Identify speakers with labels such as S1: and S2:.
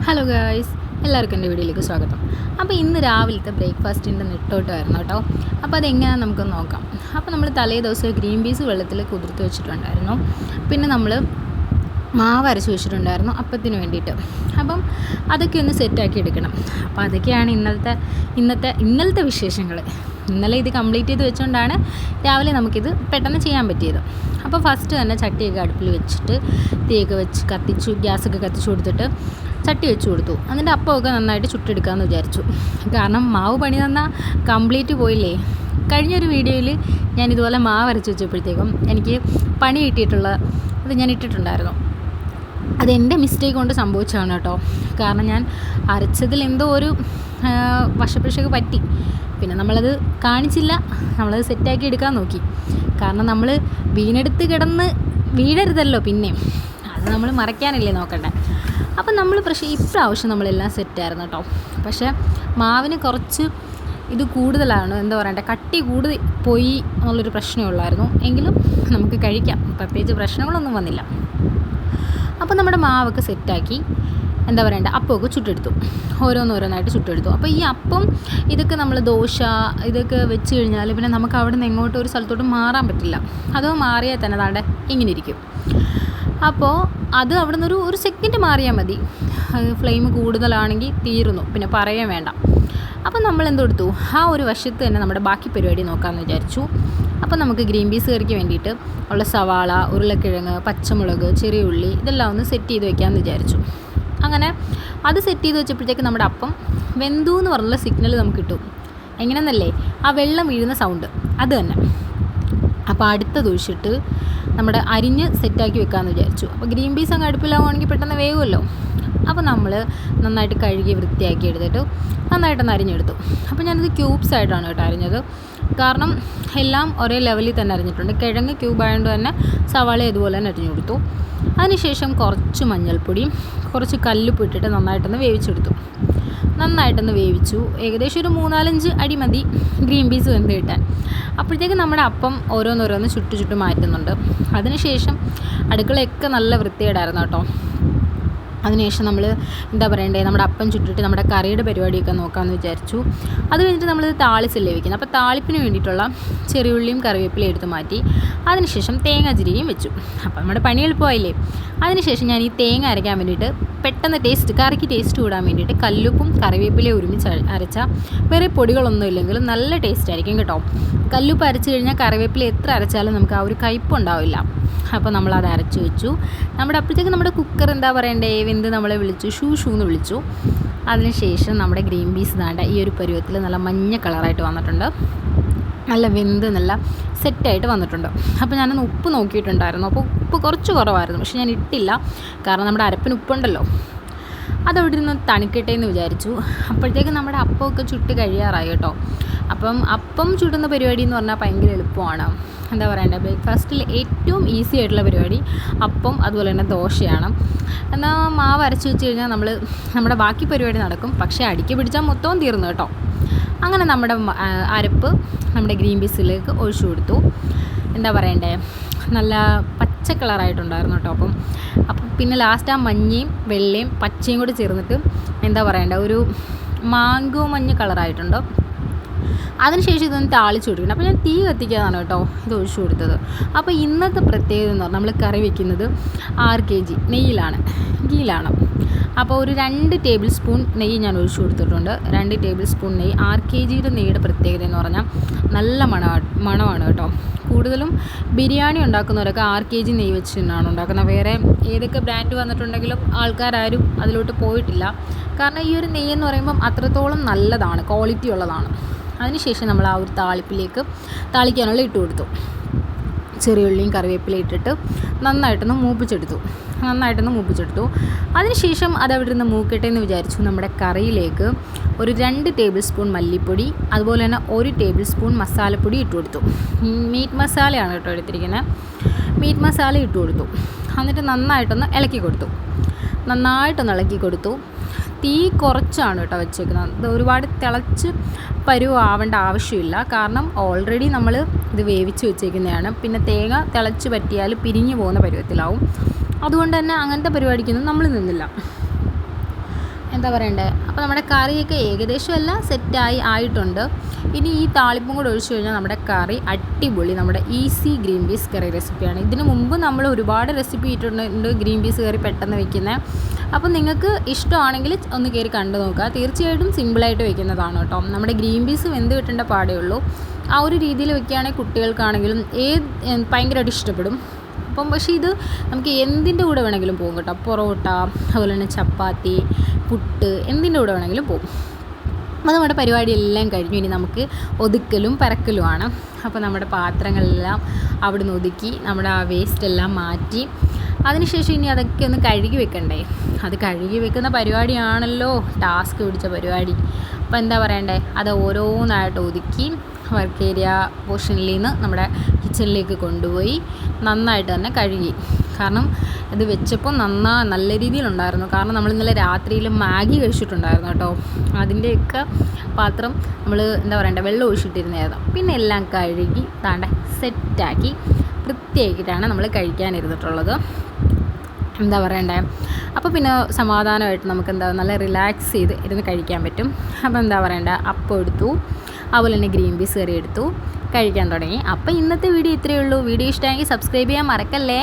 S1: Hello guys, എല്ലാവർക്കും എൻ്റെ വീഡിയോയിലേക്ക് സ്വാഗതം. അപ്പോൾ ഇന്ന് രാവിലത്തെ ബ്രേക്ക്ഫാസ്റ്റിൻ്റെ നെട്ടോട്ടമായിരുന്നു കേട്ടോ. അപ്പോൾ അതെങ്ങനെയാണെന്ന് നമുക്കൊന്ന് നോക്കാം. അപ്പോൾ നമ്മൾ തലേ ദിവസം ഗ്രീൻ പീസ് വെള്ളത്തിൽ കുതിർത്ത് വെച്ചിട്ടുണ്ടായിരുന്നു. പിന്നെ നമ്മൾ മാവ് അരച്ച് വെച്ചിട്ടുണ്ടായിരുന്നു അപ്പത്തിന് വേണ്ടിയിട്ട്. അപ്പം അതൊക്കെ ഒന്ന് സെറ്റാക്കി എടുക്കണം. അപ്പോൾ അതൊക്കെയാണ് ഇന്നലത്തെ വിശേഷങ്ങൾ. ഇന്നലെ ഇത് കംപ്ലീറ്റ് ചെയ്ത് വെച്ചുകൊണ്ടാണ് രാവിലെ നമുക്കിത് പെട്ടെന്ന് ചെയ്യാൻ പറ്റിയത്. അപ്പോൾ ഫസ്റ്റ് തന്നെ ചട്ടിയൊക്കെ അടുപ്പിൽ വെച്ചിട്ട് തീയൊക്കെ വെച്ച് ഗ്യാസൊക്കെ കത്തിച്ചു കൊടുത്തിട്ട് ചട്ടി വെച്ച് കൊടുത്തു. എന്നിട്ട് അപ്പമൊക്കെ നന്നായിട്ട് ചുട്ടെടുക്കാമെന്ന് വിചാരിച്ചു. കാരണം മാവ് പണി തന്നാൽ കംപ്ലീറ്റ് പോയില്ലേ. കഴിഞ്ഞൊരു വീഡിയോയിൽ ഞാൻ ഇതുപോലെ മാവ് അരച്ച് വെച്ചപ്പോഴത്തേക്കും എനിക്ക് പണി കിട്ടിയിട്ടുള്ള അത് ഞാൻ ഇട്ടിട്ടുണ്ടായിരുന്നു. അതെൻ്റെ മിസ്റ്റേക്ക് കൊണ്ട് സംഭവിച്ചതാണ് കേട്ടോ. കാരണം ഞാൻ അരച്ചതിൽ എന്തോ ഒരു വശപ്പിശക് പറ്റി. പിന്നെ നമ്മളത് കാണിച്ചില്ല, നമ്മളത് സെറ്റാക്കി എടുക്കാൻ നോക്കി. കാരണം നമ്മൾ വീഴരുതല്ലോ. പിന്നെ അത് നമ്മൾ മറയ്ക്കാനല്ലേ നോക്കണ്ടേ. അപ്പം നമ്മൾ ഇപ്രാവശ്യം നമ്മളെല്ലാം സെറ്റായിരുന്നു കേട്ടോ. പക്ഷേ മാവിന് കുറച്ച് ഇത് കൂടുതലാണ്, എന്താ പറയണ്ടേ, കട്ടി കൂടുതൽ പോയി എന്നുള്ളൊരു പ്രശ്നമേ ഉള്ളായിരുന്നു. എങ്കിലും നമുക്ക് കഴിക്കാം, പ്രത്യേകിച്ച് പ്രശ്നങ്ങളൊന്നും വന്നില്ല. അപ്പോൾ നമ്മുടെ മാവൊക്കെ സെറ്റാക്കി എന്താ പറയണ്ടേ, അപ്പമൊക്കെ ചുട്ടെടുത്തു. ഓരോന്നോരോന്നായിട്ട് ചുട്ടെടുത്തു. അപ്പോൾ ഈ അപ്പം ഇതൊക്കെ നമ്മൾ ദോശ ഇതൊക്കെ വെച്ച് കഴിഞ്ഞാൽ പിന്നെ നമുക്ക് അവിടെ നിന്ന് എങ്ങോട്ടും ഒരു സ്ഥലത്തോട്ട് മാറാൻ പറ്റില്ല. അതോ മാറിയാൽ തന്നെ താണ്ടെ ഇങ്ങനെ ഇരിക്കും. അപ്പോൾ അത് അവിടെ നിന്ന് ഒരു സെക്കൻഡ് മാറിയാൽ മതി. ഫ്ലെയിം കൂടുതലാണെങ്കിൽ തീരുന്നു, പിന്നെ പറയാൻ വേണ്ട. അപ്പം നമ്മൾ എന്തെടുത്തു, ആ ഒരു വശത്ത് തന്നെ നമ്മുടെ ബാക്കി പരിപാടി നോക്കാമെന്ന് വിചാരിച്ചു. അപ്പോൾ നമുക്ക് ഗ്രീൻ പീസ് കറിക്ക് വേണ്ടിയിട്ട് ഉള്ള സവാള, ഉരുളക്കിഴങ്ങ്, പച്ചമുളക്, ചെറിയ ഉള്ളി ഇതെല്ലാം ഒന്ന് സെറ്റ് ചെയ്ത് വെക്കാമെന്ന് വിചാരിച്ചു. അങ്ങനെ അത് സെറ്റ് ചെയ്ത് വെച്ചപ്പോഴത്തേക്ക് നമ്മുടെ അപ്പം വെന്തു എന്ന് പറഞ്ഞുള്ള സിഗ്നൽ നമുക്ക് കിട്ടും. എങ്ങനെയെന്നല്ലേ, ആ വെള്ളം വീഴുന്ന സൗണ്ട് അത് തന്നെ. അപ്പോൾ അടുത്തത് ഒഴിച്ചിട്ട് നമ്മുടെ അരിഞ്ഞ് സെറ്റാക്കി വെക്കാമെന്ന് വിചാരിച്ചു. അപ്പോൾ ഗ്രീൻ പീസ് അങ്ങ് അടുപ്പിലാവുകയാണെങ്കിൽ പെട്ടെന്ന് വേവുമല്ലോ. അപ്പോൾ നമ്മൾ നന്നായിട്ട് കഴുകി വൃത്തിയാക്കി എടുത്തിട്ട് നന്നായിട്ടൊന്ന് അരിഞ്ഞെടുത്തു. അപ്പോൾ ഞാനത് ക്യൂബ്സ് ആയിട്ടാണ് കേട്ടോ അരിഞ്ഞത്. കാരണം എല്ലാം ഒരേ ലെവലിൽ തന്നെ അരിഞ്ഞിട്ടുണ്ട്. കിഴങ്ങ് ക്യൂബ് ആയതുകൊണ്ട് തന്നെ സവാള ഇതുപോലെ തന്നെ അരിഞ്ഞു കൊടുത്തു. അതിനുശേഷം കുറച്ച് മഞ്ഞൾപ്പൊടിയും കുറച്ച് കല്ലുപ്പ് ഇട്ടിട്ട് നന്നായിട്ടൊന്ന് വേവിച്ചു. ഏകദേശം ഒരു 3-4 അടി മതി ഗ്രീൻ പീസ് വെന്ത് കിട്ടാൻ. അപ്പോഴത്തേക്ക് നമ്മുടെ അപ്പം ഓരോന്നോരോന്ന് ചുട്ട് മാറ്റുന്നുണ്ട്. അതിനുശേഷം അടുക്കളയൊക്കെ നല്ല വൃത്തികേടായിരുന്നു കേട്ടോ. അതിനുശേഷം നമ്മൾ എന്താ പറയണ്ടേ, നമ്മുടെ അപ്പം ചുട്ടിട്ട് നമ്മുടെ കറിയുടെ പരിപാടിയൊക്കെ നോക്കാമെന്ന് വിചാരിച്ചു. അത് കഴിഞ്ഞിട്ട് നമ്മളിത് താളിച്ചല്ലേ വയ്ക്കുന്നത്. അപ്പോൾ താളിപ്പിന് വേണ്ടിയിട്ടുള്ള ചെറിയുള്ളിയും കറിവേപ്പിലയും എടുത്ത് മാറ്റി. അതിനുശേഷം തേങ്ങ ചിരകിയും വെച്ചു. അപ്പോൾ നമ്മുടെ പണി എളുപ്പമായില്ലേ. അതിനുശേഷം ഞാൻ ഈ തേങ്ങ അരയ്ക്കാൻ വേണ്ടിയിട്ട് പെട്ടെന്ന് കറിക്ക് ടേസ്റ്റ് കൂടാൻ വേണ്ടിയിട്ട് കല്ലുപ്പും കറിവേപ്പിലയും ഒരുമിച്ച് അരച്ചാൽ വേറെ പൊടികളൊന്നും ഇല്ലെങ്കിലും നല്ല ടേസ്റ്റ് ആയിരിക്കും കേട്ടോ. കല്ലുപ്പ് അരച്ച് കഴിഞ്ഞാൽ കറിവേപ്പില എത്ര അരച്ചാലും നമുക്ക് ആ ഒരു കയ്പ്പുണ്ടാവില്ല. അപ്പോൾ നമ്മളത് അരച്ച് വെച്ചു. അപ്പോഴത്തേക്ക് നമ്മുടെ കുക്കർ എന്താ പറയണ്ടേ, വെന്ത് നമ്മളെ വിളിച്ചു, ഷൂ എന്ന് വിളിച്ചു. അതിനുശേഷം നമ്മുടെ ഗ്രീൻ പീസ് നാണ്ട ഈ ഒരു പരുവത്തിൽ നല്ല മഞ്ഞ കളറായിട്ട് വന്നിട്ടുണ്ട്. നല്ല വെന്ത് നല്ല സെറ്റായിട്ട് വന്നിട്ടുണ്ട്. അപ്പോൾ ഞാനൊന്ന് ഉപ്പ് നോക്കിയിട്ടുണ്ടായിരുന്നു. അപ്പോൾ ഉപ്പ് കുറച്ച് കുറവായിരുന്നു, പക്ഷെ ഞാൻ ഇട്ടില്ല. കാരണം നമ്മുടെ അരപ്പിന് ഉപ്പുണ്ടല്ലോ. അതവിടെ നിന്ന് തണുക്കട്ടെ എന്ന് വിചാരിച്ചു. അപ്പോഴത്തേക്ക് നമ്മുടെ അപ്പമൊക്കെ ചുട്ട് കഴിയാറായി കേട്ടോ. അപ്പം അപ്പം ചുടുന്ന പരിപാടി എന്ന് പറഞ്ഞാൽ ഭയങ്കര എളുപ്പമാണ്. എന്താ പറയണ്ടേ, ബ്രേക്ക്ഫാസ്റ്റിൽ ഏറ്റവും ഈസി ആയിട്ടുള്ള പരിപാടി അപ്പം, അതുപോലെ തന്നെ ദോശയാണ്. എന്നാൽ മാവ് അരച്ച് വെച്ച് കഴിഞ്ഞാൽ നമ്മുടെ ബാക്കി പരിപാടി നടക്കും. പക്ഷേ അടിക്ക് പിടിച്ചാൽ മൊത്തവും തീർന്നു കേട്ടോ. അങ്ങനെ നമ്മുടെ അരപ്പ് നമ്മുടെ ഗ്രീൻ പീസിലേക്ക് ഒഴിച്ചു കൊടുത്തു. എന്താ പറയണ്ടേ, നല്ല പച്ച കളറായിട്ടുണ്ടായിരുന്നു കേട്ടോ. അപ്പം പിന്നെ ലാസ്റ്റ് ആ മഞ്ഞയും വെള്ളയും പച്ചയും കൂടി ചേർന്നിട്ട് എന്താ പറയണ്ടേ, ഒരു മാങ്കോ മഞ്ഞ കളറായിട്ടുണ്ട്. അതിനുശേഷം ഇതൊന്ന് താളിച്ച് കൊടുക്കണം. അപ്പോൾ ഞാൻ തീ കത്തിക്കാതാണ് കേട്ടോ ഇത് ഒഴിച്ചു കൊടുത്തത്. അപ്പോൾ ഇന്നത്തെ പ്രത്യേകത എന്ന് പറഞ്ഞാൽ നമ്മൾ കറി വയ്ക്കുന്നത് 6 kg ഗീലാണ്. അപ്പോൾ ഒരു 2 ടേബിൾ സ്പൂൺ നെയ്യ് ഞാൻ ഒഴിച്ചു കൊടുത്തിട്ടുണ്ട്. 2 ടേബിൾ സ്പൂൺ നെയ്യ്. 6 kg നെയ്യുടെ പ്രത്യേകത എന്ന് പറഞ്ഞാൽ നല്ല മണമാണ് കേട്ടോ. കൂടുതലും ബിരിയാണി ഉണ്ടാക്കുന്നവരൊക്കെ 6 kg നെയ്യ് വെച്ച് തന്നെയാണ് ഉണ്ടാക്കുന്നത്. വേറെ ഏതൊക്കെ ബ്രാൻഡ് വന്നിട്ടുണ്ടെങ്കിലും ആൾക്കാരും അതിലോട്ട് പോയിട്ടില്ല. കാരണം ഈ ഒരു നെയ്യ് എന്ന് പറയുമ്പം അത്രത്തോളം നല്ലതാണ്, ക്വാളിറ്റി ഉള്ളതാണ്. അതിനുശേഷം നമ്മൾ ആ ഒരു താളിക്കാനുള്ള ഇട്ട് കൊടുത്തു. ചെറിയുള്ളിയും കറിവേപ്പിലയും ഇട്ടിട്ട് നന്നായിട്ടൊന്ന് മൂപ്പിച്ചെടുത്തു. അതിനുശേഷം അതവിടെ നിന്ന് മൂക്കട്ടെ എന്ന് വിചാരിച്ചു. നമ്മുടെ കറിയിലേക്ക് ഒരു 2 ടേബിൾ സ്പൂൺ മല്ലിപ്പൊടി, അതുപോലെ തന്നെ 1 ടേബിൾ സ്പൂൺ മസാലപ്പൊടി ഇട്ട് കൊടുത്തു. മീറ്റ് മസാലയാണ് കേട്ടോ എടുത്തിരിക്കുന്നത്. മീറ്റ് മസാല ഇട്ട് കൊടുത്തു. എന്നിട്ട് നന്നായിട്ടൊന്ന് ഇളക്കി കൊടുത്തു. തീ കുറച്ചാണ് കേട്ടോ വെച്ചേക്കുന്നത്. ഇത് ഒരുപാട് തിളച്ച് പരുവാവേണ്ട ആവശ്യമില്ല. കാരണം ഓൾറെഡി നമ്മൾ ഇത് വേവിച്ച് വെച്ചേക്കുന്നതാണ്. പിന്നെ തേങ്ങ തിളച്ച് പറ്റിയാൽ പിരിഞ്ഞു പോകുന്ന പരുവത്തിലാവും. അതുകൊണ്ട് തന്നെ അങ്ങനത്തെ പരിപാടിക്കൊന്നും നമ്മൾ നിന്നില്ല. എന്താ പറയണ്ടേ, അപ്പോൾ നമ്മുടെ കറിയൊക്കെ ഏകദേശം എല്ലാം സെറ്റായി ആയിട്ടുണ്ട്. ഇനി ഈ താളിപ്പും കൂടെ ഒഴിച്ചു കഴിഞ്ഞാൽ നമ്മുടെ കറി അടിപൊളി, നമ്മുടെ ഈസി ഗ്രീൻ പീസ് കറി റെസിപ്പിയാണ്. ഇതിന് മുമ്പ് നമ്മൾ ഒരുപാട് റെസിപ്പി ഇട്ടിട്ടുണ്ട് ഗ്രീൻ പീസ് കറി പെട്ടെന്ന് വെക്കുന്നത്. അപ്പോൾ നിങ്ങൾക്ക് ഇഷ്ടമാണെങ്കിൽ ഒന്ന് കയറി കണ്ടു നോക്കുക. തീർച്ചയായിട്ടും സിമ്പിളായിട്ട് വെക്കുന്നതാണ് കേട്ടോ. നമ്മുടെ ഗ്രീൻ പീസ് വെന്ത് കിട്ടേണ്ട പാടേ ഉള്ളൂ. ആ ഒരു രീതിയിൽ വെക്കുകയാണെങ്കിൽ കുട്ടികൾക്കാണെങ്കിലും ഭയങ്കരമായിട്ട് ഇഷ്ടപ്പെടും. അപ്പം പക്ഷേ ഇത് നമുക്ക് എന്തിൻ്റെ കൂടെ വേണമെങ്കിലും പോകും കേട്ടോ. പൊറോട്ട, അതുപോലെ തന്നെ ചപ്പാത്തി, പുട്ട്, എന്തിൻ്റെ കൂടെ വേണമെങ്കിലും പോകും. അപ്പോൾ നമ്മുടെ പരിപാടിയെല്ലാം കഴിഞ്ഞു. ഇനി നമുക്ക് ഒതുക്കലും പരക്കലുമാണ്. അപ്പോൾ നമ്മുടെ പാത്രങ്ങളെല്ലാം അവിടുന്ന് ഒതുക്കി നമ്മുടെ ആ വേസ്റ്റെല്ലാം മാറ്റി അതിനുശേഷം ഇനി അതൊക്കെ ഒന്ന് കഴുകി വെക്കണ്ടേ. അത് കഴുകി വെക്കുന്ന പരിപാടിയാണല്ലോ ടാസ്ക് പിടിച്ച പരിപാടി. അപ്പോൾ എന്താ പറയണ്ടേ, അത് ഓരോന്നായിട്ട് ഒതുക്കി വർക്ക് ഏരിയ പോർഷനിൽ നിന്ന് നമ്മുടെ കിച്ചണിലേക്ക് കൊണ്ടുപോയി നന്നായിട്ട് തന്നെ കഴുകി. കാരണം ഇത് വെച്ചപ്പോൾ നല്ല രീതിയിലുണ്ടായിരുന്നു. കാരണം നമ്മൾ ഇന്നലെ രാത്രിയിൽ മാഗി കഴിച്ചിട്ടുണ്ടായിരുന്നു കേട്ടോ. അതിൻ്റെയൊക്കെ പാത്രം നമ്മൾ എന്താ പറയണ്ടേ വെള്ളം ഒഴിച്ചിട്ടിരുന്നായിരുന്നു. പിന്നെ എല്ലാം കഴുകി സെറ്റാക്കി വൃത്തിയാക്കിയിട്ടാണ് നമ്മൾ കഴിക്കാനിരുന്നിട്ടുള്ളത്. എന്താ പറയണ്ടേ, അപ്പോൾ പിന്നെ സമാധാനമായിട്ട് നമുക്ക് നല്ല റിലാക്സ് ചെയ്ത് ഇരുന്ന് കഴിക്കാൻ പറ്റും. അപ്പോൾ എന്താ പറയണ്ടേ, അപ്പം എടുത്തു, അതുപോലെ തന്നെ ഗ്രീൻ പീസ് കറി എടുത്തു, കഴിക്കാൻ തുടങ്ങി. അപ്പോൾ ഇന്നത്തെ വീഡിയോ ഇത്രയേ ഉള്ളൂ. വീഡിയോ ഇഷ്ടമായെങ്കിൽ സബ്സ്ക്രൈബ് ചെയ്യാൻ മറക്കല്ലേ.